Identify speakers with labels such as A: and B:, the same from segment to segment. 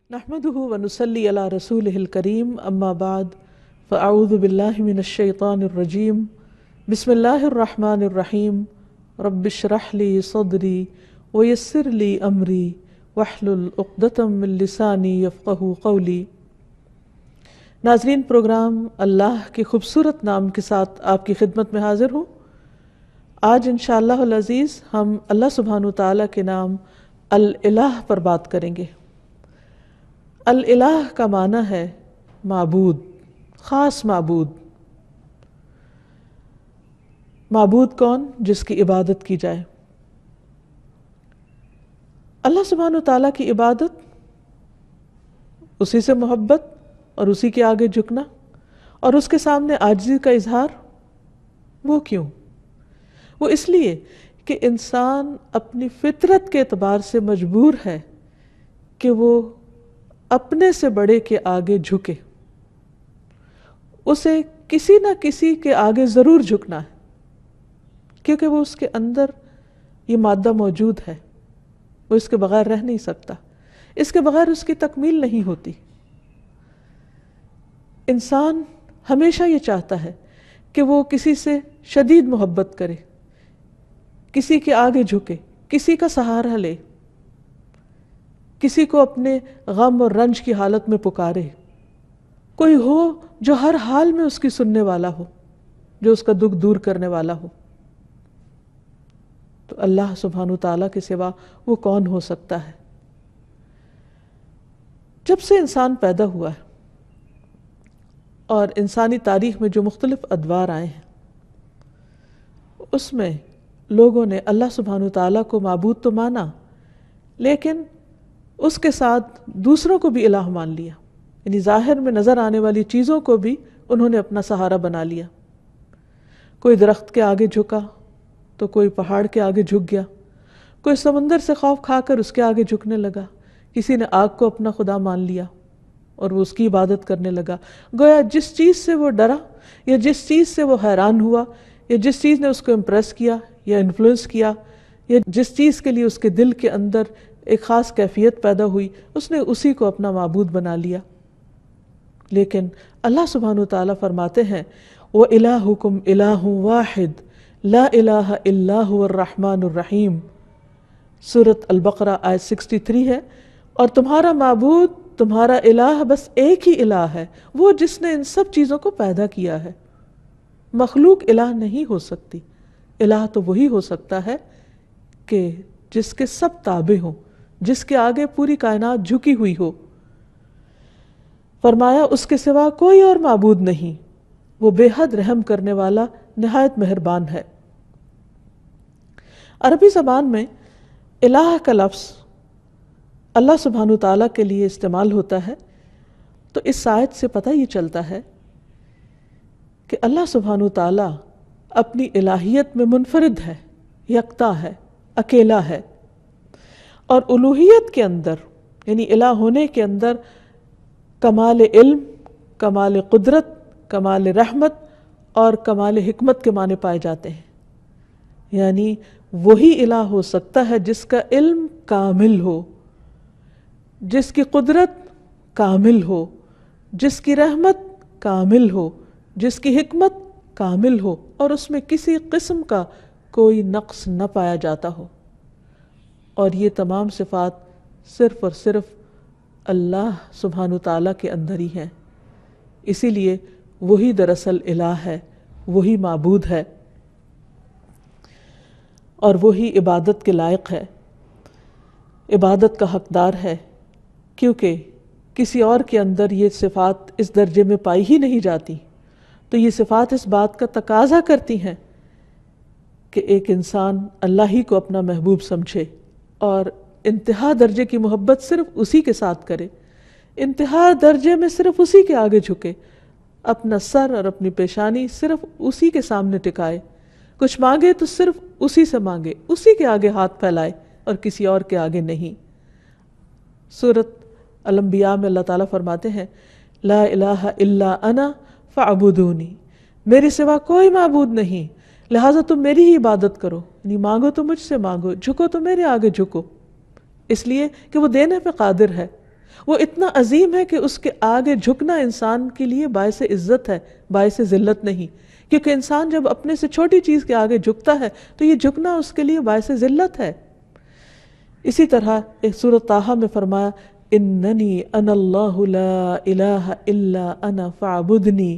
A: نحمده ونصلي على رسوله الكريم اما بعد فاعوذ بالله من الشيطان الرجيم بسم الله الرحمن الرحيم رب اشرح لي صدري ويسر لي امري واحلل عقدة من لساني يفقهوا قولي۔ ناظرین، پروگرام اللہ کے خوبصورت نام کے ساتھ آپ کی خدمت میں حاضر ہوں۔ آج انشاءاللہ العزیز ہم اللہ سبحانہ وتعالیٰ کے نام الالہ پر بات کریں گے۔ الالہ کا معنی ہے معبود، خاص معبود۔ معبود کون؟ جس کی عبادت کی جائے۔ اللہ سبحانہ وتعالیٰ کی عبادت، اسی سے محبت اور اسی کے آگے جھکنا اور اس کے سامنے عاجزی کا اظہار۔ وہ کیوں؟ وہ اس لیے کہ انسان اپنی فطرت کے اعتبار سے مجبور ہے کہ وہ اپنے سے بڑے کے آگے جھکے، اسے کسی نہ کسی کے آگے ضرور جھکنا ہے، کیونکہ وہ اس کے اندر یہ مادہ موجود ہے، وہ اس کے بغیر رہ نہیں سکتا، اس کے بغیر اس کی تکمیل نہیں ہوتی۔ انسان ہمیشہ یہ چاہتا ہے کہ وہ کسی سے شدید محبت کرے، کسی کے آگے جھکے، کسی کا سہارا لے، کسی کو اپنے غم اور رنج کی حالت میں پکارے، کوئی ہو جو ہر حال میں اس کی سننے والا ہو، جو اس کا دکھ دور کرنے والا ہو۔ تو اللہ سبحانہ وتعالیٰ کے سوا وہ کون ہو سکتا ہے؟ جب سے انسان پیدا ہوا ہے اور انسانی تاریخ میں جو مختلف ادوار آئے ہیں، اس میں لوگوں نے اللہ سبحانہ وتعالیٰ کو معبود تو مانا، لیکن اس کے ساتھ دوسروں کو بھی الہ مان لیا، یعنی ظاہر میں نظر آنے والی چیزوں کو بھی انہوں نے اپنا سہارا بنا لیا۔ کوئی درخت کے آگے جھکا تو کوئی پہاڑ کے آگے جھک گیا، کوئی سمندر سے خوف کھا کر اس کے آگے جھکنے لگا، کسی نے آگ کو اپنا خدا مان لیا اور وہ اس کی عبادت کرنے لگا۔ گویا جس چیز سے وہ ڈرا یا جس چیز سے وہ حیران ہوا یا جس چیز نے اس کو امپریس کیا یا انفلوئنس کیا یا جس چیز کے لیے اس کے دل کے اندر ایک خاص کیفیت پیدا ہوئی، اس نے اسی کو اپنا معبود بنا لیا۔ لیکن اللہ سبحانہ وتعالیٰ فرماتے ہیں وَإِلَٰهُكُمْ إِلَٰهٌ وَاحِدٌ لَا إِلَٰهَ إِلَّا هُوَ الرَّحْمَٰنُ الرَّحِيمُ۔ سورۃ البقرہ آیت 63 ہے، اور تمہارا معبود، تمہارا الہ بس ایک ہی الہ ہے، وہ جس نے ان سب چیزوں کو پیدا کیا ہے۔ مخلوق الہ نہیں ہو سکتی، الہ تو وہی ہو سکتا ہے کہ جس کے سب تابع ہوں، جس کے آگے پوری کائنات جھکی ہوئی ہو۔ فرمایا اس کے سوا کوئی اور معبود نہیں، وہ بے حد رحم کرنے والا، نہایت مہربان ہے۔ عربی زبان میں الہ کا لفظ اللہ سبحانہ تعالیٰ کے لیے استعمال ہوتا ہے، تو اس آیت سے پتہ یہ چلتا ہے کہ اللہ سبحانہ تعالیٰ اپنی الہیت میں منفرد ہے، یکتا ہے، اکیلا ہے، اور الوہیت کے اندر یعنی الہ ہونے کے اندر کمال علم، کمال قدرت، کمال رحمت اور کمال حکمت کے معنی پائے جاتے ہیں۔ یعنی وہی الہ ہو سکتا ہے جس کا علم کامل ہو، جس کی قدرت کامل ہو، جس کی رحمت کامل ہو، جس کی حکمت کامل ہو، اور اس میں کسی قسم کا کوئی نقص نہ پایا جاتا ہو۔ اور یہ تمام صفات صرف اور صرف اللہ سبحانہ تعالیٰ کے اندر ہی ہیں، اسی لیے وہی دراصل الہ ہے، وہی معبود ہے اور وہی عبادت کے لائق ہے، عبادت کا حقدار ہے، کیونکہ کسی اور کے اندر یہ صفات اس درجے میں پائی ہی نہیں جاتی۔ تو یہ صفات اس بات کا تقاضا کرتی ہیں کہ ایک انسان اللہ ہی کو اپنا محبوب سمجھے اور انتہا درجے کی محبت صرف اسی کے ساتھ کرے، انتہا درجے میں صرف اسی کے آگے جھکے، اپنا سر اور اپنی پیشانی صرف اسی کے سامنے ٹکائے، کچھ مانگے تو صرف اسی سے مانگے، اسی کے آگے ہاتھ پھیلائے اور کسی اور کے آگے نہیں۔ سورۃ الانبیاء میں اللہ تعالیٰ فرماتے ہیں لا الہ الا انا فاعبدونی، میرے سوا کوئی معبود نہیں، لہٰذا تم میری ہی عبادت کرو، یعنی مانگو تو مجھ سے مانگو، جھکو تو میرے آگے جھکو، اس لیے کہ وہ دینے پہ قادر ہے، وہ اتنا عظیم ہے کہ اس کے آگے جھکنا انسان کے لیے باعث عزت ہے، باعث ذلت نہیں، کیونکہ انسان جب اپنے سے چھوٹی چیز کے آگے جھکتا ہے تو یہ جھکنا اس کے لیے باعث ذلت ہے۔ اسی طرح ایک سورۃ طٰہٰ میں فرمایا اننی انا اللہ لا الہ الا انا فاعبدنی،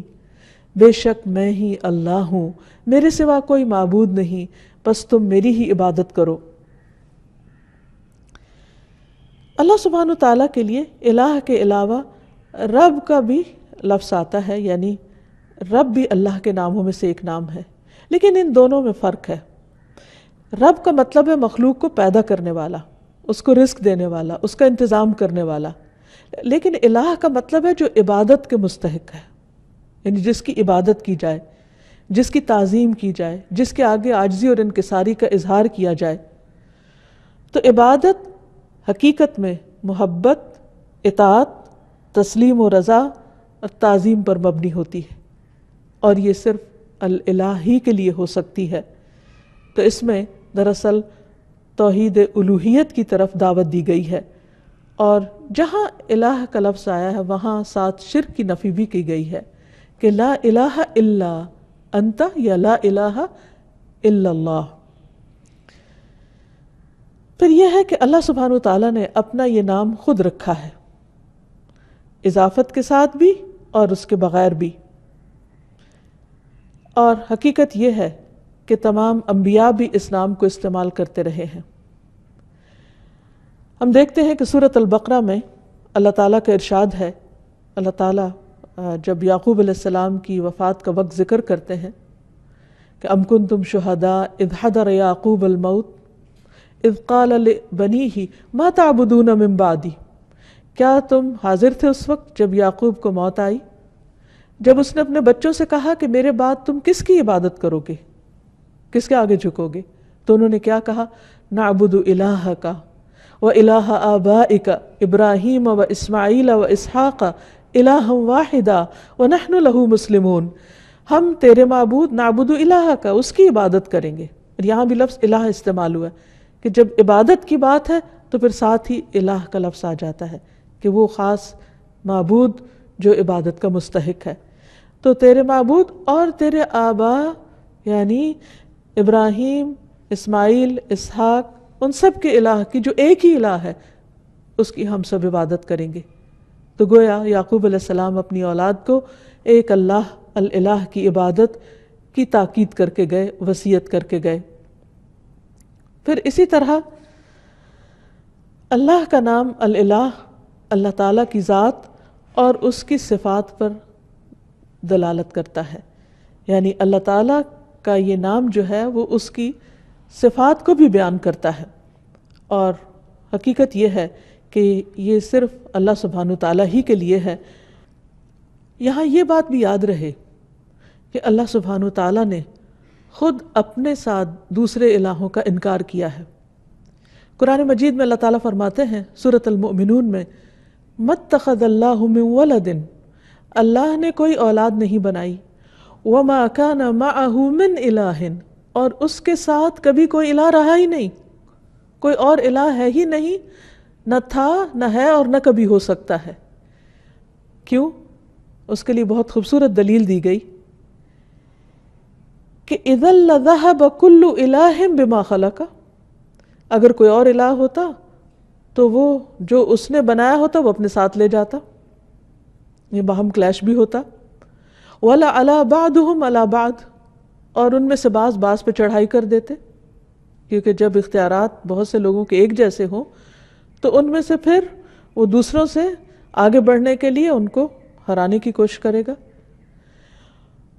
A: بے شک میں ہی اللہ ہوں، میرے سوا کوئی معبود نہیں، بس تم میری ہی عبادت کرو۔ اللہ سبحانہ تعالیٰ کے لیے الہ کے علاوہ رب کا بھی لفظ آتا ہے، یعنی رب بھی اللہ کے ناموں میں سے ایک نام ہے، لیکن ان دونوں میں فرق ہے۔ رب کا مطلب ہے مخلوق کو پیدا کرنے والا، اس کو رزق دینے والا، اس کا انتظام کرنے والا، لیکن الہ کا مطلب ہے جو عبادت کے مستحق ہے، یعنی جس کی عبادت کی جائے، جس کی تعظیم کی جائے، جس کے آگے عاجزی اور انکساری کا اظہار کیا جائے۔ تو عبادت حقیقت میں محبت، اطاعت، تسلیم و رضا اور تعظیم پر مبنی ہوتی ہے، اور یہ صرف الہ ہی کے لیے ہو سکتی ہے۔ تو اس میں دراصل توحید الوہیت کی طرف دعوت دی گئی ہے، اور جہاں الہ کا لفظ آیا ہے وہاں ساتھ شرک کی نفی بھی کی گئی ہے کہ لا الہ الا انت یا لا الہ الا اللہ۔ پھر یہ ہے کہ اللہ سبحانہ وتعالیٰ نے اپنا یہ نام خود رکھا ہے، اضافت کے ساتھ بھی اور اس کے بغیر بھی، اور حقیقت یہ ہے کہ تمام انبیاء بھی اس نام کو استعمال کرتے رہے ہیں۔ ہم دیکھتے ہیں کہ سورۃ البقرہ میں اللہ تعالیٰ کا ارشاد ہے، اللہ تعالیٰ جب یعقوب علیہ السلام کی وفات کا وقت ذکر کرتے ہیں کہ ام کنتم شہداء اذ حضر یعقوب الموت اذ قال لبنیہ ما تعبدون من بعدی، کیا تم حاضر تھے اس وقت جب یعقوب کو موت آئی، جب اس نے اپنے بچوں سے کہا کہ میرے بعد تم کس کی عبادت کرو گے، کس کے آگے جھکو گے؟ تو انہوں نے کیا کہا؟ نعبد الہک و الہ آبائک ابراہیم و اسماعیل و اسحاق الہا واحدا ونحن لہ مسلمون، ہم تیرے معبود نعبد الہک، اس کی عبادت کریں گے۔ یہاں بھی لفظ الہ استعمال ہوا ہے کہ جب عبادت کی بات ہے تو پھر ساتھ ہی الہ کا لفظ آ جاتا ہے کہ وہ خاص معبود جو عبادت کا مستحق ہے۔ تو تیرے معبود اور تیرے آبا یعنی ابراہیم، اسماعیل، اسحاق، ان سب کے الہ کی جو ایک ہی الہ ہے اس کی ہم سب عبادت کریں گے۔ تو گویا یعقوب علیہ السلام اپنی اولاد کو ایک اللہ الالہ کی عبادت کی تاکید کر کے گئے، وصیت کر کے گئے۔ پھر اسی طرح اللہ کا نام الالہ اللہ تعالیٰ کی ذات اور اس کی صفات پر دلالت کرتا ہے، یعنی اللہ تعالیٰ کا یہ نام جو ہے وہ اس کی صفات کو بھی بیان کرتا ہے، اور حقیقت یہ ہے کہ یہ صرف اللہ سبحانہ تعالیٰ ہی کے لیے ہے۔ یہاں یہ بات بھی یاد رہے کہ اللہ سبحانہ تعالیٰ نے خود اپنے ساتھ دوسرے الہوں کا انکار کیا ہے۔ قرآن مجید میں اللہ تعالیٰ فرماتے ہیں سورۃ المؤمنون میں مَتَّخَذَ اللَّهُ مِن وَلَدٍ، اللہ نے کوئی اولاد نہیں بنائی، وَمَا كَانَ مَعَهُ مِنْ إِلَٰهٍ، اور اس کے ساتھ کبھی کوئی الہ رہا ہی نہیں، کوئی اور الہ ہے ہی نہیں، نہ تھا نہ ہے اور نہ کبھی ہو سکتا ہے۔ کیوں؟ اس کے لیے بہت خوبصورت دلیل دی گئی کہ اِذًا لَذَهَبَ كُلُّ إِلَٰهٍ بِمَا خَلَقَ، اگر کوئی اور الہ ہوتا تو وہ جو اس نے بنایا ہوتا وہ اپنے ساتھ لے جاتا، یہ باہم کلیش بھی ہوتا۔ وَلَعَلَىٰ بَعْضُهُمْ عَلَىٰ بَعْضٍ، اور ان میں سے بعض پہ چڑھائی کر دیتے، کیونکہ جب اختیارات بہت سے لوگوں کے ایک جیسے ہوں تو ان میں سے پھر وہ دوسروں سے آگے بڑھنے کے لیے ان کو ہرانے کی کوشش کرے گا۔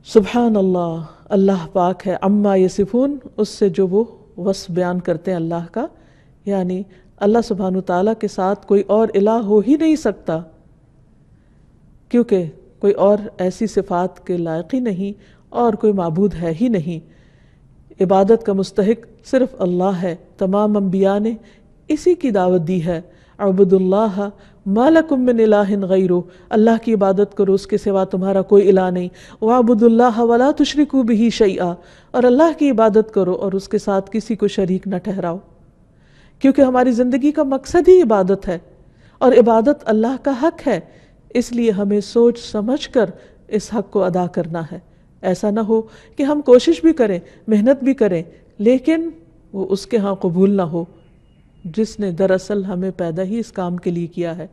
A: سبحان اللہ، اللہ پاک ہے عما یصفون، اس سے جو وہ وصف بیان کرتے ہیں اللہ کا، یعنی اللہ سبحانہ تعالیٰ کے ساتھ کوئی اور الہ ہو ہی نہیں سکتا، کیونکہ کوئی اور ایسی صفات کے لائق ہی نہیں اور کوئی معبود ہے ہی نہیں۔ عبادت کا مستحق صرف اللہ ہے۔ تمام انبیاء نے اسی کی دعوت دی ہے، اعبدوا اللہ ما لکم من الہ غیرہ، اللہ کی عبادت کرو، اس کے سوا تمہارا کوئی الہ نہیں۔ واعبدوا اللہ ولا تشرکوا بہ شیئا، اور اللہ کی عبادت کرو اور اس کے ساتھ کسی کو شریک نہ ٹھہراؤ، کیونکہ ہماری زندگی کا مقصد ہی عبادت ہے، اور عبادت اللہ کا حق ہے، اس لیے ہمیں سوچ سمجھ کر اس حق کو ادا کرنا ہے۔ ایسا نہ ہو کہ ہم کوشش بھی کریں، محنت بھی کریں، لیکن وہ اس کے ہاں قبول نہ ہو جس نے دراصل ہمیں پیدا ہی اس کام کے لیے کیا ہے۔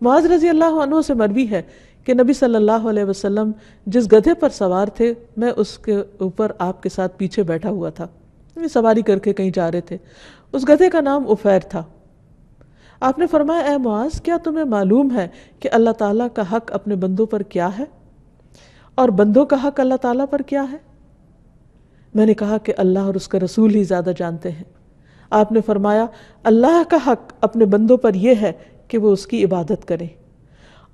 A: معاذ رضی اللہ عنہ سے مروی ہے کہ نبی صلی اللہ علیہ وسلم جس گدھے پر سوار تھے، میں اس کے اوپر آپ کے ساتھ پیچھے بیٹھا ہوا تھا، سواری کر کے کہیں جا رہے تھے۔ اس گدھے کا نام عفیر تھا۔ آپ نے فرمایا، اے معاذ، کیا تمہیں معلوم ہے کہ اللہ تعالیٰ کا حق اپنے بندوں پر کیا ہے اور بندوں کا حق اللہ تعالیٰ پر کیا ہے؟ میں نے کہا کہ اللہ اور اس کا رسول ہی زیادہ جانتے ہیں۔ آپ نے فرمایا، اللہ کا حق اپنے بندوں پر یہ ہے کہ وہ اس کی عبادت کریں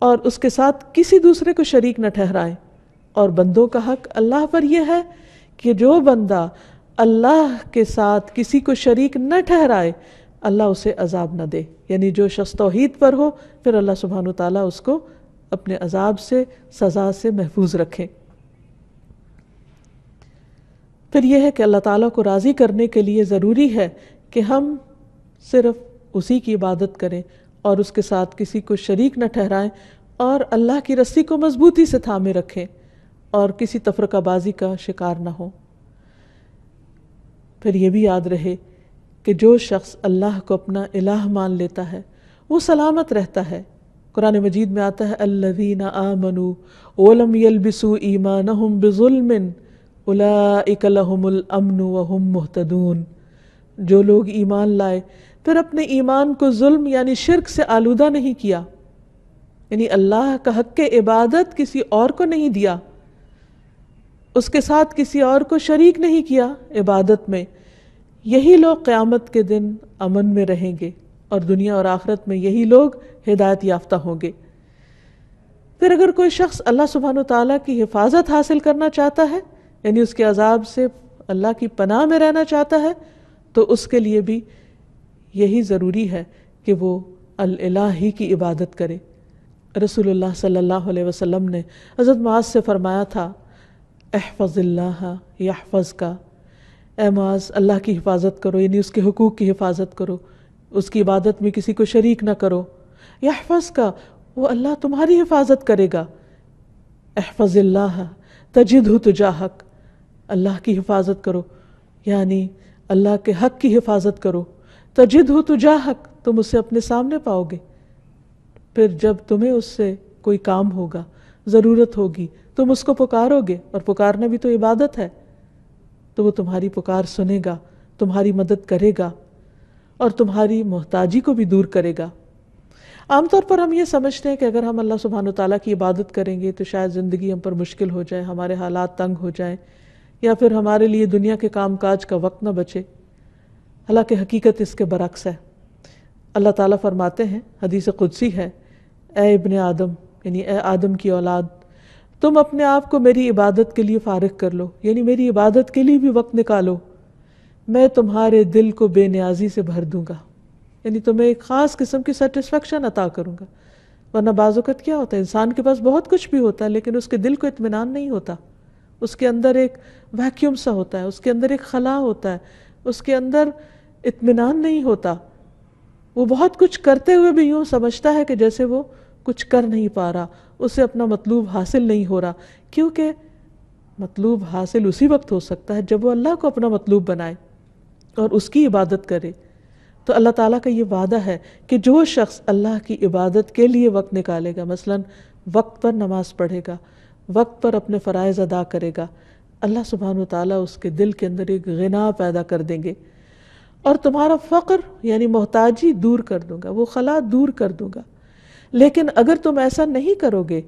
A: اور اس کے ساتھ کسی دوسرے کو شریک نہ ٹھہرائیں، اور بندوں کا حق اللہ پر یہ ہے کہ جو بندہ اللہ کے ساتھ کسی کو شریک نہ ٹھہرائے اللہ اسے عذاب نہ دے، یعنی جو شخص توحید پر ہو پھر اللہ سبحانہ وتعالیٰ اس کو اپنے عذاب سے، سزا سے محفوظ رکھیں۔ پھر یہ ہے کہ اللہ تعالیٰ کو راضی کرنے کے لیے ضروری ہے کہ ہم صرف اسی کی عبادت کریں اور اس کے ساتھ کسی کو شریک نہ ٹھہرائیں، اور اللہ کی رسی کو مضبوطی سے تھامے رکھیں اور کسی تفرقہ بازی کا شکار نہ ہوں۔ پھر یہ بھی یاد رہے کہ جو شخص اللہ کو اپنا الہ مان لیتا ہے وہ سلامت رہتا ہے۔ قرآن مجید میں آتا ہے، الذین آمنوا ولم یلبسوا ایمانہم بظلم اولئک لہم الامن وہم مہتدون۔ جو لوگ ایمان لائے پھر اپنے ایمان کو ظلم یعنی شرک سے آلودہ نہیں کیا، یعنی اللہ کا حق عبادت کسی اور کو نہیں دیا، اس کے ساتھ کسی اور کو شریک نہیں کیا عبادت میں، یہی لوگ قیامت کے دن امن میں رہیں گے اور دنیا اور آخرت میں یہی لوگ ہدایت یافتہ ہوں گے۔ پھر اگر کوئی شخص اللہ سبحانہ وتعالیٰ کی حفاظت حاصل کرنا چاہتا ہے، یعنی اس کے عذاب سے اللہ کی پناہ میں رہنا چاہتا ہے، تو اس کے لیے بھی یہی ضروری ہے کہ وہ الہ ہی کی عبادت کرے۔ رسول اللہ صلی اللہ علیہ وسلم نے حضرت معاذ سے فرمایا تھا، احفظ اللہ یحفظک، اے معاذ اللہ کی حفاظت کرو، یعنی اس کے حقوق کی حفاظت کرو، اس کی عبادت میں کسی کو شریک نہ کرو۔ یحفظک، وہ اللہ تمہاری حفاظت کرے گا۔ احفظ اللہ تجدہ تجاہک، اللہ کی حفاظت کرو یعنی اللہ کے حق کی حفاظت کرو۔ تجدہ تجاہک، تم اسے اپنے سامنے پاؤ گے۔ پھر جب تمہیں اس سے کوئی کام ہوگا، ضرورت ہوگی، تم اس کو پکارو گے، اور پکارنا بھی تو عبادت ہے، تو وہ تمہاری پکار سنے گا، تمہاری مدد کرے گا اور تمہاری محتاجی کو بھی دور کرے گا۔ عام طور پر ہم یہ سمجھتے ہیں کہ اگر ہم اللہ سبحانہ وتعالیٰ کی عبادت کریں گے تو شاید زندگی ہم پر مشکل ہو جائے، ہمارے حالات تنگ ہو جائیں، یا پھر ہمارے لیے دنیا کے کام کاج کا وقت نہ بچے۔ حالانکہ حقیقت اس کے برعکس ہے۔ اللہ تعالیٰ فرماتے ہیں، حدیث قدسی ہے، اے ابن آدم، یعنی اے آدم کی اولاد، تم اپنے آپ کو میری عبادت کے لیے فارغ کر لو، یعنی میری عبادت کے لیے بھی وقت نکالو، میں تمہارے دل کو بے نیازی سے بھر دوں گا، یعنی تمہیں ایک خاص قسم کی سیٹسفیکشن عطا کروں گا۔ ورنہ بعض اوقات کیا ہوتا ہے، انسان کے پاس بہت کچھ بھی ہوتا ہے لیکن اس کے دل کو اطمینان نہیں ہوتا، اس کے اندر ایک ویکیوم سا ہوتا ہے، اس کے اندر ایک خلا ہوتا ہے، اس کے اندر اطمینان نہیں ہوتا۔ وہ بہت کچھ کرتے ہوئے بھی یوں سمجھتا ہے کہ جیسے وہ کچھ کر نہیں پا رہا، اسے اپنا مطلوب حاصل نہیں ہو رہا، کیونکہ مطلوب حاصل اسی وقت ہو سکتا ہے جب وہ اللہ کو اپنا مطلوب بنائے اور اس کی عبادت کرے۔ تو اللہ تعالیٰ کا یہ وعدہ ہے کہ جو شخص اللہ کی عبادت کے لیے وقت نکالے گا، مثلا وقت پر نماز پڑھے گا، وقت پر اپنے فرائض ادا کرے گا، اللہ سبحانہ وتعالیٰ اس کے دل کے اندر ایک غنا پیدا کر دیں گے، اور تمہارا فقر یعنی محتاجی دور کر دوں گا، وہ خلا دور کر دوں گا۔ لیکن اگر تم ایسا نہیں کرو گے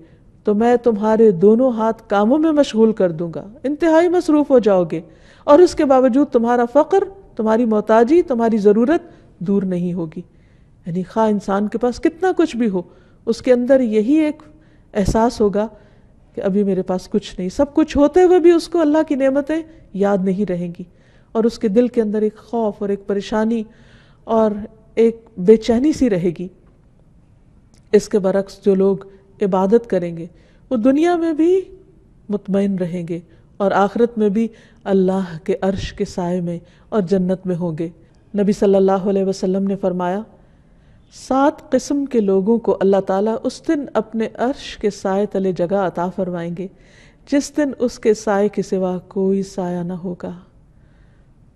A: تو میں تمہارے دونوں ہاتھ کاموں میں مشغول کر دوں گا، انتہائی مصروف ہو جاؤ گے، اور اس کے باوجود تمہارا فقر، تمہاری محتاجی، تمہاری ضرورت دور نہیں ہوگی۔ یعنی خواہ انسان کے پاس کتنا کچھ بھی ہو، اس کے اندر یہی ایک احساس ہوگا کہ ابھی میرے پاس کچھ نہیں، سب کچھ ہوتے ہوئے بھی اس کو اللہ کی نعمتیں یاد نہیں رہیں گی، اور اس کے دل کے اندر ایک خوف اور ایک پریشانی اور ایک بے چینی سی رہے گی۔ اس کے برعکس جو لوگ عبادت کریں گے وہ دنیا میں بھی مطمئن رہیں گے اور آخرت میں بھی اللہ کے عرش کے سائے میں اور جنت میں ہوں گے۔ نبی صلی اللہ علیہ وسلم نے فرمایا، 7 قسم کے لوگوں کو اللہ تعالیٰ اس دن اپنے عرش کے سائے تلے جگہ عطا فرمائیں گے جس دن اس کے سائے کے سوا کوئی سایہ نہ ہوگا۔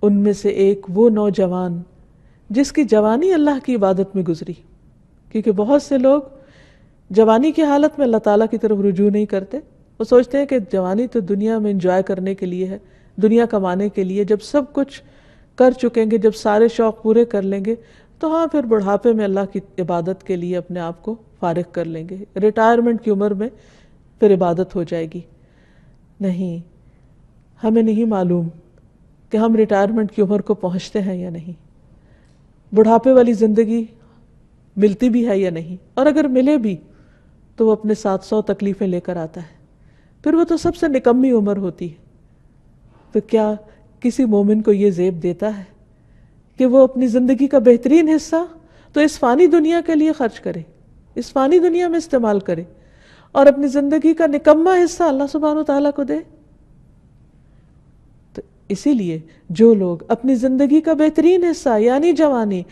A: ان میں سے ایک وہ نوجوان جس کی جوانی اللہ کی عبادت میں گزری، کیونکہ بہت سے لوگ جوانی کی حالت میں اللہ تعالیٰ کی طرف رجوع نہیں کرتے۔ وہ سوچتے ہیں کہ جوانی تو دنیا میں انجوائے کرنے کے لیے ہے، دنیا کمانے کے لیے، جب سب کچھ کر چکیں گے، جب سارے شوق پورے کر لیں گے تو ہاں پھر بڑھاپے میں اللہ کی عبادت کے لیے اپنے آپ کو فارغ کر لیں گے، ریٹائرمنٹ کی عمر میں پھر عبادت ہو جائے گی۔ نہیں، ہمیں نہیں معلوم کہ ہم ریٹائرمنٹ کی عمر کو پہنچتے ہیں یا نہیں، بڑھاپے والی زندگی ملتی بھی ہے یا نہیں، اور اگر ملے بھی تو وہ اپنے ساتھ 100 تکلیفیں لے کر آتا ہے، پھر وہ تو سب سے نکمی عمر ہوتی ہے۔ تو کیا کسی مومن کو یہ زیب دیتا ہے کہ وہ اپنی زندگی کا بہترین حصہ تو اس فانی دنیا کے لیے خرچ کرے، اس فانی دنیا میں استعمال کرے، اور اپنی زندگی کا نکمہ حصہ اللہ سبحانہ وتعالیٰ کو دے؟ تو اسی لیے جو لوگ اپنی زندگی کا بہترین حصہ یعنی جوانی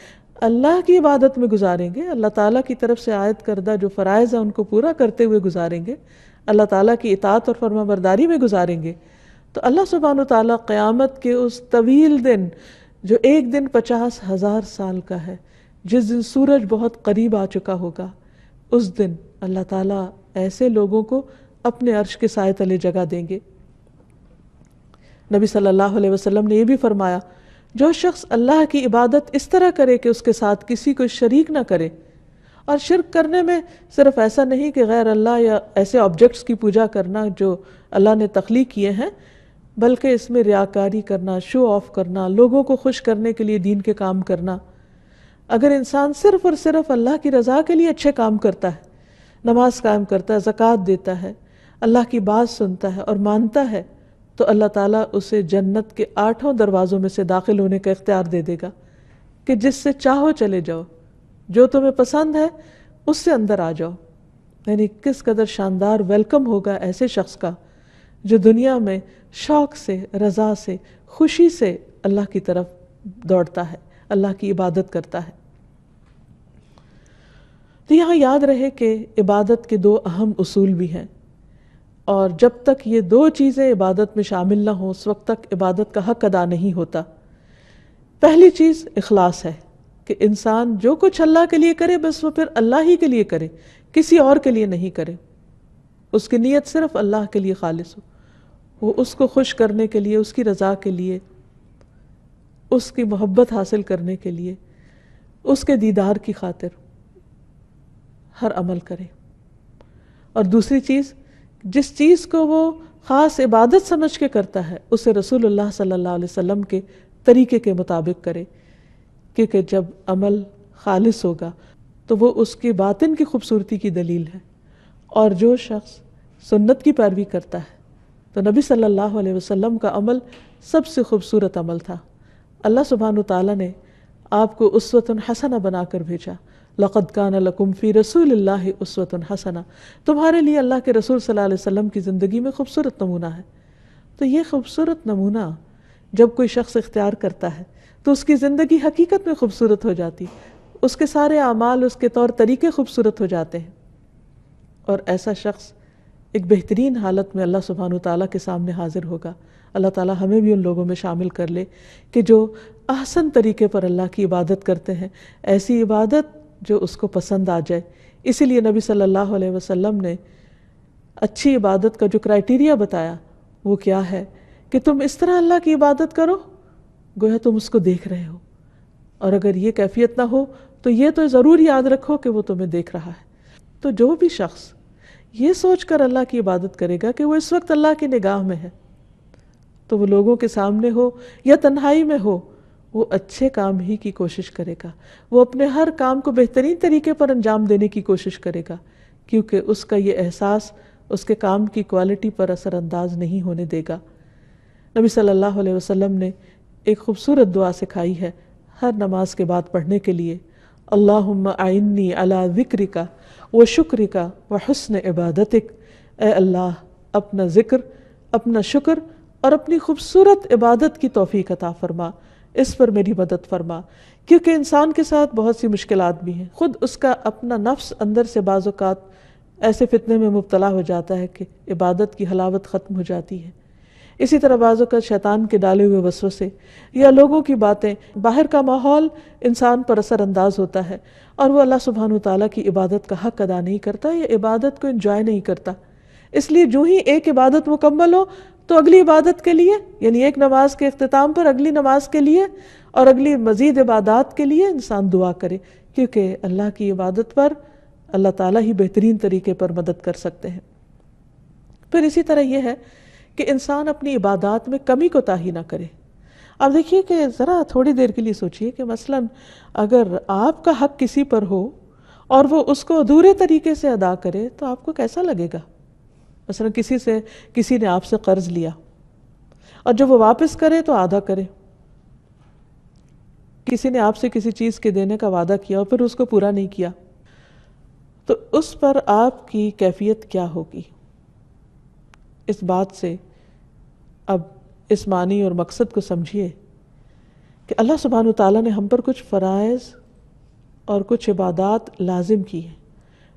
A: اللہ کی عبادت میں گزاریں گے، اللہ تعالیٰ کی طرف سے عائد کردہ جو فرائض ہیں ان کو پورا کرتے ہوئے گزاریں گے، اللہ تعالیٰ کی اطاعت اور فرما برداری میں گزاریں گے، تو اللہ سبحانہ وتعالیٰ قیامت کے اس طویل دن جو ایک دن 50,000 سال کا ہے، جس دن سورج بہت قریب آ چکا ہوگا، اس دن اللہ تعالیٰ ایسے لوگوں کو اپنے عرش کے سائے تلے جگہ دیں گے۔ نبی صلی اللہ علیہ وسلم نے یہ بھی فرمایا، جو شخص اللہ کی عبادت اس طرح کرے کہ اس کے ساتھ کسی کو شریک نہ کرے، اور شرک کرنے میں صرف ایسا نہیں کہ غیر اللہ یا ایسے آبجیکٹس کی پوجا کرنا جو اللہ نے تخلیق کیے ہیں، بلکہ اس میں ریاکاری کرنا، شو آف کرنا، لوگوں کو خوش کرنے کے لیے دین کے کام کرنا۔ اگر انسان صرف اور صرف اللہ کی رضا کے لیے اچھے کام کرتا ہے، نماز قائم کرتا ہے، زکوٰۃ دیتا ہے، اللہ کی بات سنتا ہے اور مانتا ہے، تو اللہ تعالیٰ اسے جنت کے 8 دروازوں میں سے داخل ہونے کا اختیار دے دے گا کہ جس سے چاہو چلے جاؤ، جو تمہیں پسند ہے اس سے اندر آ جاؤ۔ یعنی کس قدر شاندار ویلکم ہوگا ایسے شخص کا جو دنیا میں شوق سے، رضا سے، خوشی سے اللہ کی طرف دوڑتا ہے، اللہ کی عبادت کرتا ہے۔ تو یہاں یاد رہے کہ عبادت کے 2 اہم اصول بھی ہیں، اور جب تک یہ 2 چیزیں عبادت میں شامل نہ ہوں اس وقت تک عبادت کا حق ادا نہیں ہوتا۔ پہلی چیز اخلاص ہے کہ انسان جو کچھ اللہ کے لیے کرے بس وہ پھر اللہ ہی کے لیے کرے، کسی اور کے لیے نہیں کرے، اس کی نیت صرف اللہ کے لیے خالص ہو، وہ اس کو خوش کرنے کے لیے، اس کی رضا کے لیے، اس کی محبت حاصل کرنے کے لیے، اس کے دیدار کی خاطر ہر عمل کرے۔ اور دوسری چیز، جس چیز کو وہ خاص عبادت سمجھ کے کرتا ہے اسے رسول اللہ صلی اللہ علیہ وسلم کے طریقے کے مطابق کرے، کیونکہ جب عمل خالص ہوگا تو وہ اس کی باطن کی خوبصورتی کی دلیل ہے۔ اور جو شخص سنت کی پیروی کرتا ہے تو نبی صلی اللہ علیہ وسلم کا عمل سب سے خوبصورت عمل تھا۔ اللہ سبحانہ تعالیٰ نے آپ کو اسوۃ حسنہ بنا کر بھیجا، لقد کان لکم فی رسول اللہ اسوۃ حسنہ، تمہارے لیے اللہ کے رسول صلی اللہ علیہ وسلم کی زندگی میں خوبصورت نمونہ ہے۔ تو یہ خوبصورت نمونہ جب کوئی شخص اختیار کرتا ہے تو اس کی زندگی حقیقت میں خوبصورت ہو جاتی، اس کے سارے اعمال، اس کے طور طریقے خوبصورت ہو جاتے ہیں، اور ایسا شخص ایک بہترین حالت میں اللہ سبحانہ تعالیٰ کے سامنے حاضر ہوگا۔ اللہ تعالیٰ ہمیں بھی ان لوگوں میں شامل کر لے کہ جو احسن طریقے پر اللہ کی عبادت کرتے ہیں، ایسی عبادت جو اس کو پسند آ جائے۔ اسی لیے نبی صلی اللہ علیہ وسلم نے اچھی عبادت کا جو کرائیٹیریا بتایا وہ کیا ہے کہ تم اس طرح اللہ کی عبادت کرو گویا تم اس کو دیکھ رہے ہو، اور اگر یہ کیفیت نہ ہو تو یہ تو ضرور یاد رکھو کہ وہ تمہیں دیکھ رہا ہے۔ تو جو بھی شخص یہ سوچ کر اللہ کی عبادت کرے گا کہ وہ اس وقت اللہ کی نگاہ میں ہے، تو وہ لوگوں کے سامنے ہو یا تنہائی میں ہو، وہ اچھے کام ہی کی کوشش کرے گا، وہ اپنے ہر کام کو بہترین طریقے پر انجام دینے کی کوشش کرے گا، کیونکہ اس کا یہ احساس اس کے کام کی کوالٹی پر اثر انداز نہیں ہونے دے گا۔ نبی صلی اللہ علیہ وسلم نے ایک خوبصورت دعا سکھائی ہے ہر نماز کے بعد پڑھنے کے لیے، اللہم اعنی علی ذکرک و شکرک و حسن عبادتک، اے اللہ اپنا ذکر، اپنا شکر اور اپنی خوبصورت عبادت کی توفیق عطا فرما، اس پر میری مدد فرما. کیونکہ انسان کے ساتھ بہت سی مشکلات بھی ہیں. خود اس کا اپنا نفس اندر سے بعض اوقات ایسے فتنے میں مبتلا ہو جاتا ہے کہ عبادت کی حلاوت ختم ہو جاتی ہے. اسی طرح بعض اوقات شیطان کے ڈالے ہوئے وسوسے یا لوگوں کی باتیں، باہر کا ماحول انسان پر اثر انداز ہوتا ہے اور وہ اللہ سبحانہ وتعالیٰ کی عبادت کا حق ادا نہیں کرتا یا عبادت کو انجوائے نہیں کرتا. اس لیے جو ہی ایک عبادت مکمل ہو تو اگلی عبادت کے لیے، یعنی ایک نماز کے اختتام پر اگلی نماز کے لیے اور اگلی مزید عبادات کے لیے انسان دعا کرے، کیونکہ اللہ کی عبادت پر اللہ تعالیٰ ہی بہترین طریقے پر مدد کر سکتے ہیں. پھر اسی طرح یہ ہے کہ انسان اپنی عبادات میں کمی کوتاہی نہ کرے. اب دیکھیے کہ ذرا تھوڑی دیر کے لیے سوچئے کہ مثلاً اگر آپ کا حق کسی پر ہو اور وہ اس کو ادھورے طریقے سے ادا کرے تو آپ کو کیسا لگے گا؟ مثلا کسی نے آپ سے قرض لیا اور جب وہ واپس کرے تو آدھا کرے. کسی نے آپ سے کسی چیز کے دینے کا وعدہ کیا اور پھر اس کو پورا نہیں کیا، تو اس پر آپ کی کیفیت کیا ہوگی؟ اس بات سے اب اس معنی اور مقصد کو سمجھیے کہ اللہ سبحانہ وتعالیٰ نے ہم پر کچھ فرائض اور کچھ عبادات لازم کی ہیں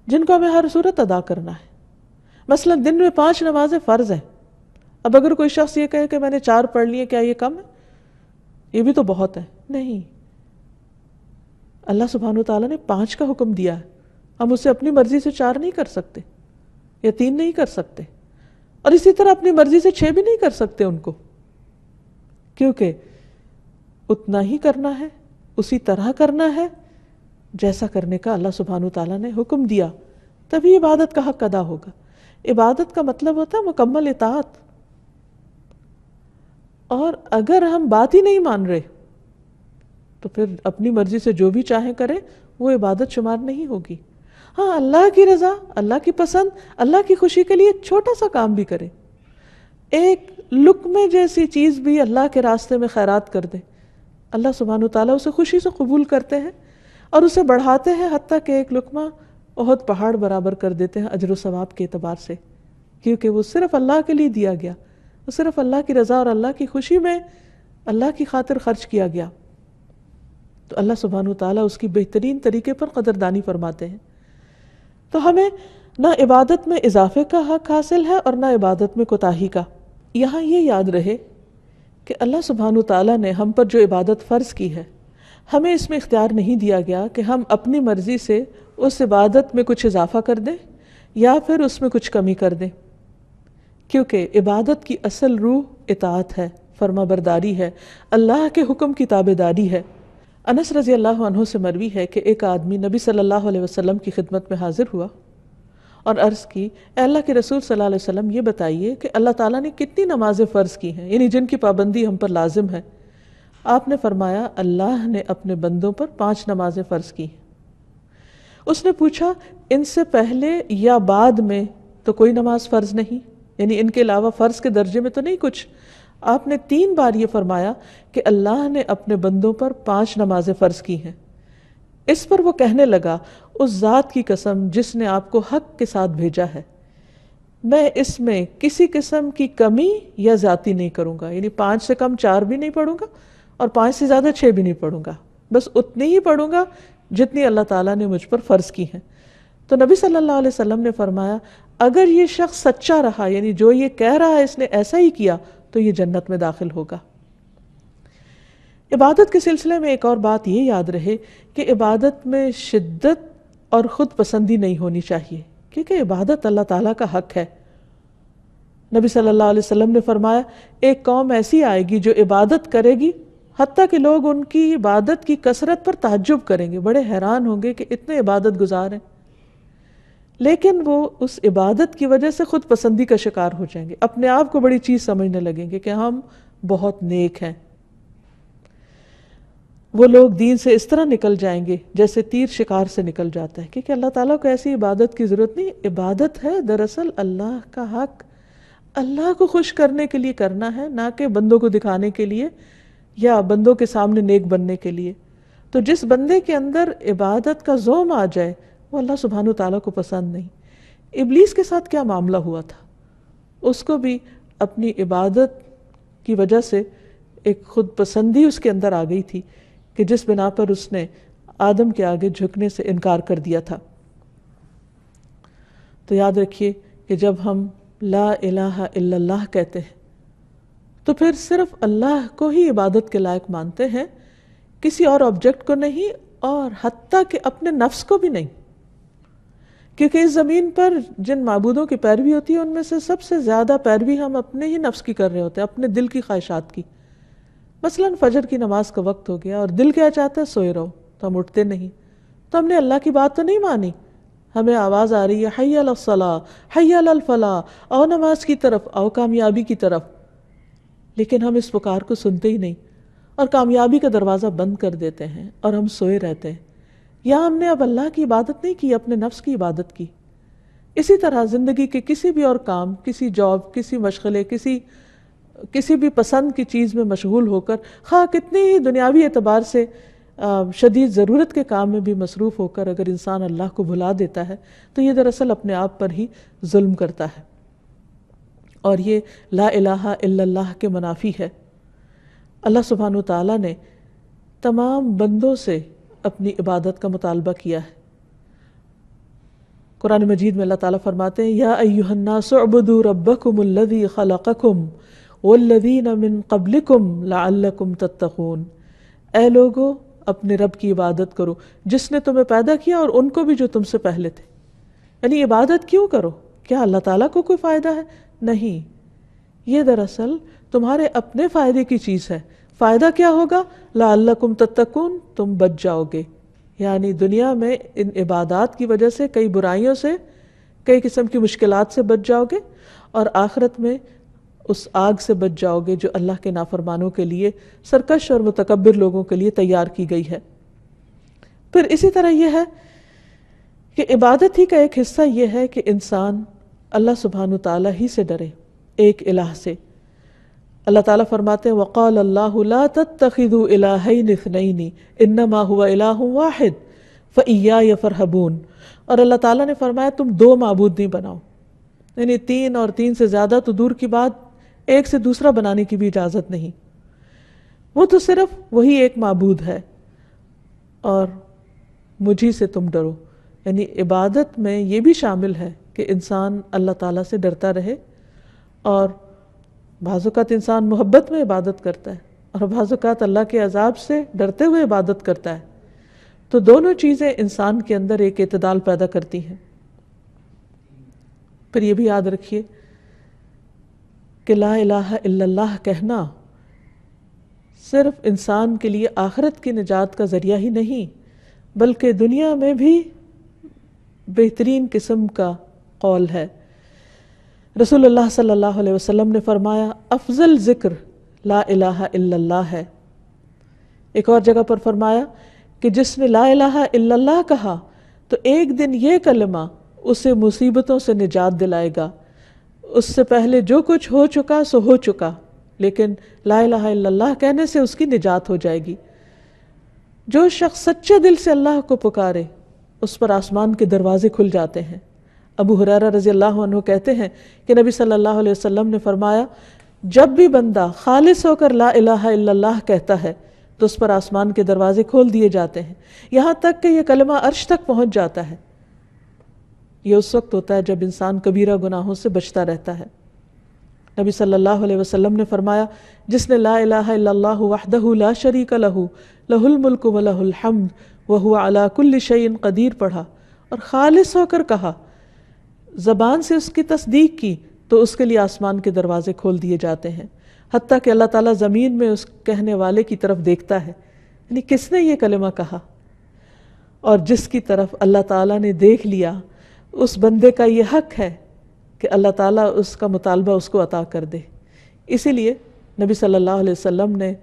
A: جن کو ہمیں ہر صورت ادا کرنا ہے. مثلا دن میں 5 نمازیں فرض ہیں. اب اگر کوئی شخص یہ کہے کہ میں نے 4 پڑھ لیے، کیا یہ کم ہے؟ یہ بھی تو بہت ہے. نہیں، اللہ سبحانہ وتعالیٰ نے 5 کا حکم دیا ہے. ہم اسے اپنی مرضی سے 4 نہیں کر سکتے یا 3 نہیں کر سکتے، اور اسی طرح اپنی مرضی سے 6 بھی نہیں کر سکتے ان کو، کیونکہ اتنا ہی کرنا ہے، اسی طرح کرنا ہے جیسا کرنے کا اللہ سبحانہ وتعالیٰ نے حکم دیا، تبھی عبادت کا حق ادا ہوگا. عبادت کا مطلب ہوتا ہے مکمل اطاعت. اور اگر ہم بات ہی نہیں مان رہے تو پھر اپنی مرضی سے جو بھی چاہیں کریں وہ عبادت شمار نہیں ہوگی. ہاں، اللہ کی رضا، اللہ کی پسند، اللہ کی خوشی کے لیے چھوٹا سا کام بھی کرے. ایک لقمے جیسی چیز بھی اللہ کے راستے میں خیرات کر دے، اللہ سبحانہ وتعالیٰ اسے خوشی سے قبول کرتے ہیں اور اسے بڑھاتے ہیں، حتیٰ کہ ایک لقمہ بہت پہاڑ برابر کر دیتے ہیں اجر و ثواب کے اعتبار سے، کیونکہ وہ صرف اللہ کے لیے دیا گیا، وہ صرف اللہ کی رضا اور اللہ کی خوشی میں اللہ کی خاطر خرچ کیا گیا. تو اللہ سبحانہ وتعالیٰ اس کی بہترین طریقے پر قدردانی فرماتے ہیں. تو ہمیں نہ عبادت میں اضافے کا حق حاصل ہے اور نہ عبادت میں کوتاہی کا. یہاں یہ یاد رہے کہ اللہ سبحانہ وتعالیٰ نے ہم پر جو عبادت فرض کی ہے، ہمیں اس میں اختیار نہیں دیا گیا کہ ہم اپنی مرضی سے اس عبادت میں کچھ اضافہ کر دیں یا پھر اس میں کچھ کمی کر دیں، کیونکہ عبادت کی اصل روح اطاعت ہے، فرما برداری ہے، اللہ کے حکم کی تابع داری ہے. انس رضی اللہ عنہ سے مروی ہے کہ ایک آدمی نبی صلی اللہ علیہ وسلم کی خدمت میں حاضر ہوا اور عرض کی، اے اللہ کے رسول صلی اللہ علیہ وسلم، یہ بتائیے کہ اللہ تعالیٰ نے کتنی نمازیں فرض کی ہیں، یعنی جن کی پابندی ہم پر لازم ہے. آپ نے فرمایا، اللہ نے اپنے بندوں پر 5 نمازیں فرض کی ہیں. اس نے پوچھا، ان سے پہلے یا بعد میں تو کوئی نماز فرض نہیں، یعنی ان کے علاوہ فرض کے درجے میں تو نہیں کچھ؟ آپ نے 3 بار یہ فرمایا کہ اللہ نے اپنے بندوں پر 5 نمازیں فرض کی ہیں. اس پر وہ کہنے لگا، اس ذات کی قسم جس نے آپ کو حق کے ساتھ بھیجا ہے، میں اس میں کسی قسم کی کمی یا زیادتی نہیں کروں گا، یعنی 5 سے کم 4 بھی نہیں پڑھوں گا اور 5 سے زیادہ 6 بھی نہیں پڑھوں گا، بس اتنی ہی پڑھوں گا جتنی اللہ تعالیٰ نے مجھ پر فرض کی ہیں. تو نبی صلی اللہ علیہ وسلم نے فرمایا، اگر یہ شخص سچا رہا، یعنی جو یہ کہہ رہا ہے اس نے ایسا ہی کیا، تو یہ جنت میں داخل ہوگا. عبادت کے سلسلے میں ایک اور بات یہ یاد رہے کہ عبادت میں شدت اور خود پسندی نہیں ہونی چاہیے، کیونکہ عبادت اللہ تعالیٰ کا حق ہے. نبی صلی اللہ علیہ وسلم نے فرمایا، ایک قوم ایسی آئے گی جو عبادت کرے گی حتیٰ کہ لوگ ان کی عبادت کی کثرت پر تعجب کریں گے، بڑے حیران ہوں گے کہ اتنے عبادت گزار ہیں، لیکن وہ اس عبادت کی وجہ سے خود پسندی کا شکار ہو جائیں گے، اپنے آپ کو بڑی چیز سمجھنے لگیں گے کہ ہم بہت نیک ہیں. وہ لوگ دین سے اس طرح نکل جائیں گے جیسے تیر شکار سے نکل جاتا ہے، کیونکہ اللہ تعالیٰ کو ایسی عبادت کی ضرورت نہیں. عبادت ہے دراصل اللہ کا حق، اللہ کو خوش کرنے کے لیے کرنا ہے، نہ کہ بندوں کو دکھانے کے لیے یا بندوں کے سامنے نیک بننے کے لیے. تو جس بندے کے اندر عبادت کا ذوم آ جائے وہ اللہ سبحانہ وتعالیٰ کو پسند نہیں. ابلیس کے ساتھ کیا معاملہ ہوا تھا؟ اس کو بھی اپنی عبادت کی وجہ سے ایک خود پسندی اس کے اندر آ گئی تھی کہ جس بنا پر اس نے آدم کے آگے جھکنے سے انکار کر دیا تھا۔ تو یاد رکھیے کہ جب ہم لا الہ الا اللہ کہتے ہیں تو پھر صرف اللہ کو ہی عبادت کے لائق مانتے ہیں، کسی اور آبجیکٹ کو نہیں، اور حتیٰ کہ اپنے نفس کو بھی نہیں، کیونکہ اس زمین پر جن معبودوں کی پیروی ہوتی ہے ان میں سے سب سے زیادہ پیروی ہم اپنے ہی نفس کی کر رہے ہوتے ہیں، اپنے دل کی خواہشات کی۔ مثلا فجر کی نماز کا وقت ہو گیا اور دل کیا چاہتا ہے، سوئے رہو، تو ہم اٹھتے نہیں، تو ہم نے اللہ کی بات تو نہیں مانی، ہمیں آواز آ رہی ہے حی علی الصلاۃ، حی علی الفلاح، آؤ نماز کی طرف، آؤ کامیابی کی طرف، لیکن ہم اس پکار کو سنتے ہی نہیں اور کامیابی کا دروازہ بند کر دیتے ہیں اور ہم سوئے رہتے ہیں۔ یا ہم نے اب اللہ کی عبادت نہیں کی، اپنے نفس کی عبادت کی۔ اسی طرح زندگی کے کسی بھی اور کام، کسی جاب، کسی مشغلے، کسی بھی پسند کی چیز میں مشغول ہو کر، خواہ کتنی ہی دنیاوی اعتبار سے شدید ضرورت کے کام میں بھی مصروف ہو کر اگر انسان اللہ کو بھلا دیتا ہے تو یہ دراصل اپنے آپ پر ہی ظلم کرتا ہے، اور یہ لا الہ الا اللہ کے منافی ہے۔ اللہ سبحانہ وتعالیٰ نے تمام بندوں سے اپنی عبادت کا مطالبہ کیا ہے۔ قرآن مجید میں اللہ تعالیٰ فرماتے ہیں یا ایھا الناس اعبدوا ربکم الذی خلقکم والذین من قبلکم لعلکم تتقون، اے لوگو اپنے رب کی عبادت کرو جس نے تمہیں پیدا کیا اور ان کو بھی جو تم سے پہلے تھے۔ یعنی عبادت کیوں کرو؟ کیا اللہ تعالیٰ کو کوئی فائدہ ہے؟ نہیں، یہ دراصل تمہارے اپنے فائدے کی چیز ہے۔ فائدہ کیا ہوگا؟ لعلکم تتقون، تم بچ جاؤ گے، یعنی دنیا میں ان عبادات کی وجہ سے کئی برائیوں سے، کئی قسم کی مشکلات سے بچ جاؤ گے، اور آخرت میں اس آگ سے بچ جاؤ گے جو اللہ کے نافرمانوں کے لیے، سرکش اور متکبر لوگوں کے لیے تیار کی گئی ہے۔ پھر اسی طرح یہ ہے کہ عبادت ہی کا ایک حصہ یہ ہے کہ انسان اللہ سبحانہ تعالیٰ ہی سے ڈرے، ایک الہ سے۔ اللہ تعالیٰ فرماتے ہیں وقال اللہ لا تتخذوا الہین اثنین انما هو الہ واحد فایای فارہبون، اور اللہ تعالیٰ نے فرمایا تم دو معبود نہیں بناؤ، یعنی تین اور تین سے زیادہ تو دور کی بات، ایک سے دوسرا بنانے کی بھی اجازت نہیں، وہ تو صرف وہی ایک معبود ہے، اور مجھی سے تم ڈرو۔ یعنی عبادت میں یہ بھی شامل ہے کہ انسان اللہ تعالیٰ سے ڈرتا رہے، اور بعض اوقات انسان محبت میں عبادت کرتا ہے اور بعض اوقات اللہ کے عذاب سے ڈرتے ہوئے عبادت کرتا ہے، تو دونوں چیزیں انسان کے اندر ایک اعتدال پیدا کرتی ہیں۔ پھر یہ بھی یاد رکھیے کہ لا الہ الا اللہ کہنا صرف انسان کے لیے آخرت کی نجات کا ذریعہ ہی نہیں، بلکہ دنیا میں بھی بہترین قسم کا قول ہے۔ رسول اللہ صلی اللہ علیہ وسلم نے فرمایا افضل ذکر لا الہ الا اللہ ہے۔ ایک اور جگہ پر فرمایا کہ جس نے لا الہ الا اللہ کہا تو ایک دن یہ کلمہ اسے مصیبتوں سے نجات دلائے گا، اس سے پہلے جو کچھ ہو چکا سو ہو چکا، لیکن لا الہ الا اللہ کہنے سے اس کی نجات ہو جائے گی۔ جو شخص سچے دل سے اللہ کو پکارے اس پر آسمان کے دروازے کھل جاتے ہیں۔ ابو ہریرہ رضی اللہ عنہ کہتے ہیں کہ نبی صلی اللہ علیہ وسلم نے فرمایا جب بھی بندہ خالص ہو کر لا الہ الا اللہ کہتا ہے تو اس پر آسمان کے دروازے کھول دیے جاتے ہیں، یہاں تک کہ یہ کلمہ عرش تک پہنچ جاتا ہے۔ یہ اس وقت ہوتا ہے جب انسان کبیرہ گناہوں سے بچتا رہتا ہے۔ نبی صلی اللہ علیہ وسلم نے فرمایا جس نے لا الہ الا اللہ وحدہ لا شریک لہ لہ الملک ولہ الحمد وہو علی کل شیء قدیر پڑھا اور خالص ہو کر کہا، زبان سے اس کی تصدیق کی، تو اس کے لیے آسمان کے دروازے کھول دیے جاتے ہیں، حتیٰ کہ اللہ تعالیٰ زمین میں اس کہنے والے کی طرف دیکھتا ہے، یعنی کس نے یہ کلمہ کہا، اور جس کی طرف اللہ تعالیٰ نے دیکھ لیا اس بندے کا یہ حق ہے کہ اللہ تعالیٰ اس کا مطالبہ اس کو عطا کر دے۔ اسی لیے نبی صلی اللہ علیہ وسلم نے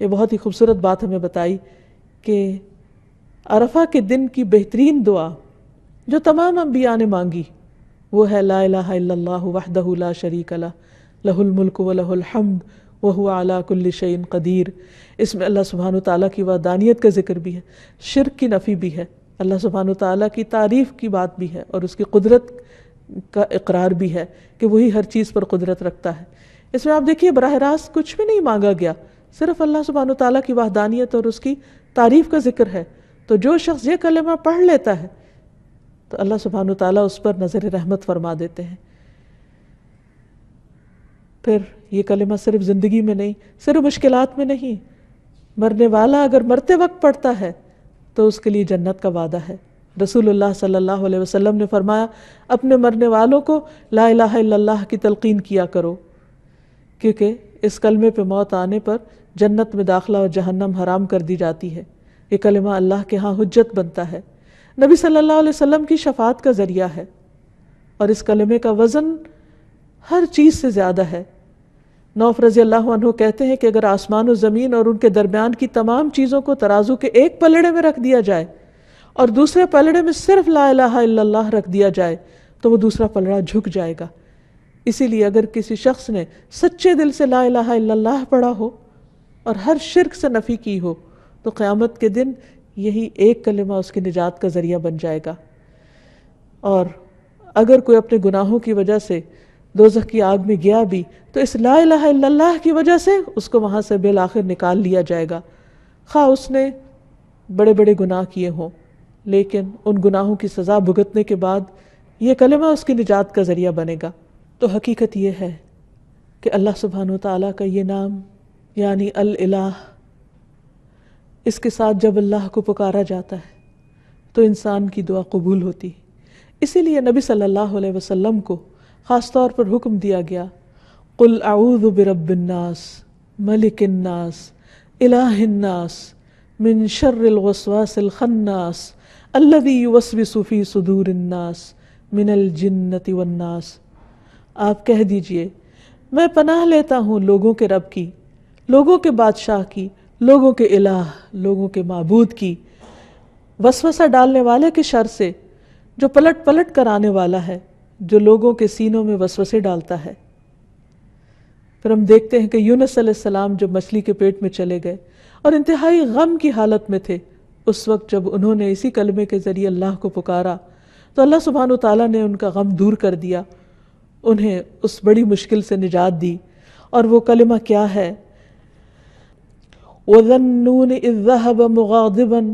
A: یہ بہت ہی خوبصورت بات ہمیں بتائی کہ عرفہ کے دن کی بہترین دعا جو تمام انبیاء نے مانگی وہ ہے لا الہ الا اللہ وحدہ لا شریک لہ لہ الملک ولہ الحمد وہو علی کل شیء قدیر۔ اس میں اللہ سبحانہ تعالیٰ کی وحدانیت کا ذکر بھی ہے، شرک کی نفی بھی ہے، اللہ سبحانہ تعالیٰ کی تعریف کی بات بھی ہے، اور اس کی قدرت کا اقرار بھی ہے کہ وہی ہر چیز پر قدرت رکھتا ہے۔ اس میں آپ دیکھیے براہ راست کچھ بھی نہیں مانگا گیا، صرف اللہ سبحانہ تعالیٰ کی وحدانیت اور اس کی تعریف کا ذکر ہے، تو جو شخص یہ کلمہ پڑھ لیتا ہے تو اللہ سبحانہ تعالیٰ اس پر نظر رحمت فرما دیتے ہیں۔ پھر یہ کلمہ صرف زندگی میں نہیں، صرف مشکلات میں نہیں، مرنے والا اگر مرتے وقت پڑھتا ہے تو اس کے لیے جنت کا وعدہ ہے۔ رسول اللہ صلی اللہ علیہ وسلم نے فرمایا اپنے مرنے والوں کو لا الہ الا اللہ کی تلقین کیا کرو، کیونکہ اس کلمے پہ موت آنے پر جنت میں داخلہ اور جہنم حرام کر دی جاتی ہے۔ یہ کلمہ اللہ کے ہاں حجت بنتا ہے، نبی صلی اللہ علیہ وسلم کی شفاعت کا ذریعہ ہے، اور اس کلمے کا وزن ہر چیز سے زیادہ ہے۔ نوف رضی اللہ عنہ کہتے ہیں کہ اگر آسمان و زمین اور ان کے درمیان کی تمام چیزوں کو ترازو کے ایک پلڑے میں رکھ دیا جائے اور دوسرے پلڑے میں صرف لا الہ الا اللہ رکھ دیا جائے تو وہ دوسرا پلڑا جھک جائے گا۔ اسی لیے اگر کسی شخص نے سچے دل سے لا الہ الا اللہ پڑھا ہو اور ہر شرک سے نفی کی ہو تو قیامت کے دن یہی ایک کلمہ اس کی نجات کا ذریعہ بن جائے گا۔ اور اگر کوئی اپنے گناہوں کی وجہ سے دوزخ کی آگ میں گیا بھی تو اس لا الہ الا اللہ کی وجہ سے اس کو وہاں سے بالآخر نکال لیا جائے گا، خواہ اس نے بڑے بڑے گناہ کیے ہوں، لیکن ان گناہوں کی سزا بھگتنے کے بعد یہ کلمہ اس کی نجات کا ذریعہ بنے گا۔ تو حقیقت یہ ہے کہ اللہ سبحانہ وتعالیٰ کا یہ نام یعنی الالہ، اس کے ساتھ جب اللہ کو پکارا جاتا ہے تو انسان کی دعا قبول ہوتی ہے۔ اسی لیے نبی صلی اللہ علیہ وسلم کو خاص طور پر حکم دیا گیا قل اعوذ برب الناس ملک الناس الہ الناس من شر الوسواس الخناس الذی یوسوس فی صدور الناس من الجنۃ والناس۔ آپ کہہ دیجئے میں پناہ لیتا ہوں لوگوں کے رب کی، لوگوں کے بادشاہ کی، لوگوں کے الہ، لوگوں کے معبود کی، وسوسہ ڈالنے والے کے شر سے جو پلٹ پلٹ کر آنے والا ہے، جو لوگوں کے سینوں میں وسوسے ڈالتا ہے۔ پھر ہم دیکھتے ہیں کہ یونس علیہ السلام جب مچھلی کے پیٹ میں چلے گئے اور انتہائی غم کی حالت میں تھے، اس وقت جب انہوں نے اسی کلمے کے ذریعے اللہ کو پکارا تو اللہ سبحانہ تعالیٰ نے ان کا غم دور کر دیا، انہیں اس بڑی مشکل سے نجات دی۔ اور وہ کلمہ کیا ہے؟ وَذَنُّونِ إِذْ ذَهَبَ مُغَاضِبًا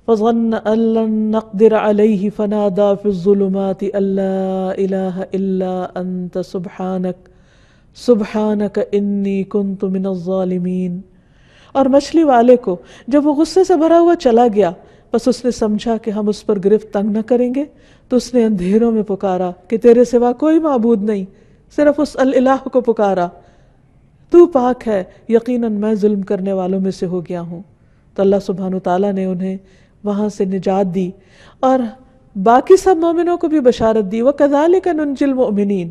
A: فَظَنَّ أَن لَّن نَّقْدِرَ عَلَيْهِ فَنَادَىٰ فِي الظُّلُمَاتِ أَن لَّا إِلَٰهَ إِلَّا أَنتَ سُبْحَانَكَ إِنِّي كُنتُ مِنَ الظَّالِمِينَ۔ اور مچھلی والے کو جب وہ غصے سے بھرا ہوا چلا گیا، بس اس نے سمجھا کہ ہم اس پر گرفت تنگ نہ کریں گے، تو اس نے اندھیروں میں پکارا کہ تیرے سوا کوئی معبود نہیں، صرف اس الالہ کو پکارا، تو پاک ہے، یقیناً میں ظلم کرنے والوں میں سے ہو گیا ہوں۔ تو اللہ سبحانہ تعالیٰ نے انہیں وہاں سے نجات دی اور باقی سب مومنوں کو بھی بشارت دی وَكَذَلِكَ نُنْجِي الْمُؤْمِنِينَ،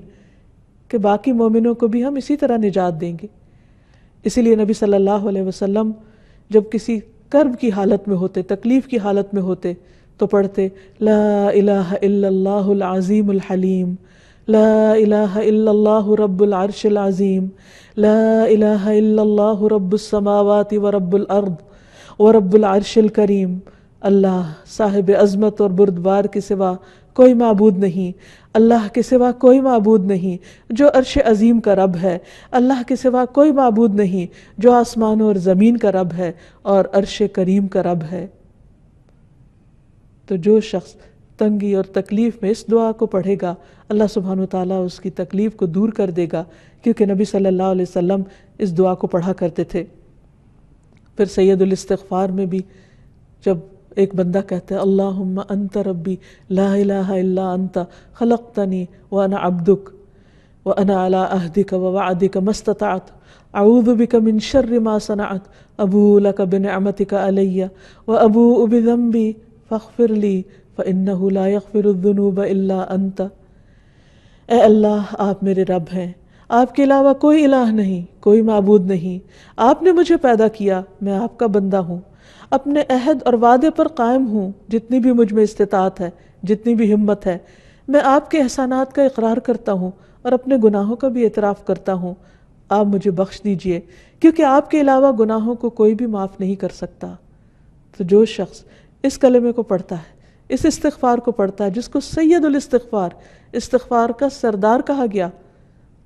A: کہ باقی مومنوں کو بھی ہم اسی طرح نجات دیں گے۔ اسی لیے نبی صلی اللہ علیہ وسلم جب کسی کرب کی حالت میں ہوتے، تکلیف کی حالت میں ہوتے تو پڑھتے لا الہ الا اللہ العظیم الحلیم، لا الہ الا اللہ رب العرش العظیم، لا الہ الا اللہ رب السماوات ورب الارض ورب العرش الکریم۔ اللہ صاحب عظمت اور بردبار کے سوا کوئی معبود نہیں، اللہ کے سوا کوئی معبود نہیں جو عرش عظیم کا رب ہے، اللہ کے سوا کوئی معبود نہیں جو آسمانوں اور زمین کا رب ہے اور عرش کریم کا رب ہے۔ تو جو شخص تنگی اور تکلیف میں اس دعا کو پڑھے گا، اللہ سبحانہ وتعالیٰ اس کی تکلیف کو دور کر دے گا، کیونکہ نبی صلی اللہ علیہ وسلم اس دعا کو پڑھا کرتے تھے۔ پھر سید الاستغفار میں بھی جب ایک بندہ کہتا ہے اللہم انت ربی لا الہ الا انت خلقتنی وانا عبدک وانا علی عہدک ووعدک ما استطعت اعوذ بک من شر ما صنعت ابوء لک بنعمتک علی وابوء بذنبی فاغفر لی فانہ لا یغفر الذنوب الا انت۔ اے اللہ، آپ میرے رب ہیں، آپ کے علاوہ کوئی الہ نہیں، کوئی معبود نہیں، آپ نے مجھے پیدا کیا، میں آپ کا بندہ ہوں، اپنے عہد اور وعدے پر قائم ہوں، جتنی بھی مجھ میں استطاعت ہے، جتنی بھی ہمت ہے، میں آپ کے احسانات کا اقرار کرتا ہوں اور اپنے گناہوں کا بھی اعتراف کرتا ہوں، آپ مجھے بخش دیجئے، کیونکہ آپ کے علاوہ گناہوں کو کوئی بھی معاف نہیں کر سکتا۔ تو جو شخص اس کلمے کو پڑھتا ہے، اس استغفار کو پڑھتا ہے، جس کو سید الاستغفار، استغفار کا سردار کہا گیا،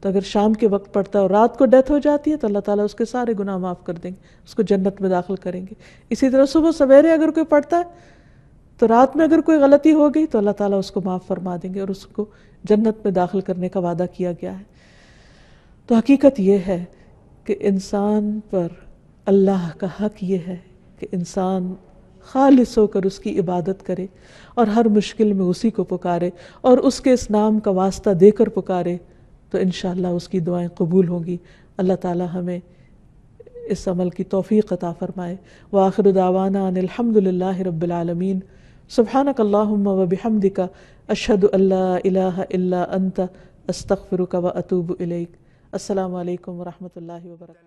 A: تو اگر شام کے وقت پڑھتا ہے اور رات کو ڈیتھ ہو جاتی ہے تو اللہ تعالیٰ اس کے سارے گناہ معاف کر دیں گے، اس کو جنت میں داخل کریں گے۔ اسی طرح صبح سویرے اگر کوئی پڑھتا ہے تو رات میں اگر کوئی غلطی ہو گئی تو اللہ تعالیٰ اس کو معاف فرما دیں گے اور اس کو جنت میں داخل کرنے کا وعدہ کیا گیا ہے۔ تو حقیقت یہ ہے کہ انسان پر اللہ کا حق یہ ہے کہ انسان خالص ہو کر اس کی عبادت کرے اور ہر مشکل میں اسی کو پکارے اور اس کے اس نام کا واسطہ دے کر پکارے، تو انشاءاللہ اس کی دعائیں قبول ہوں گی۔ اللہ تعالی ہمیں اس عمل کی توفیق عطا فرمائے۔ وآخر دعوانا ان الحمد للہ رب العالمین۔ سبحانک اللہم وبحمدک، اشہد ان لا الہ الا انت، استغفرک واتوب الیک۔ السلام علیکم ورحمۃ اللہ وبرکاتہ۔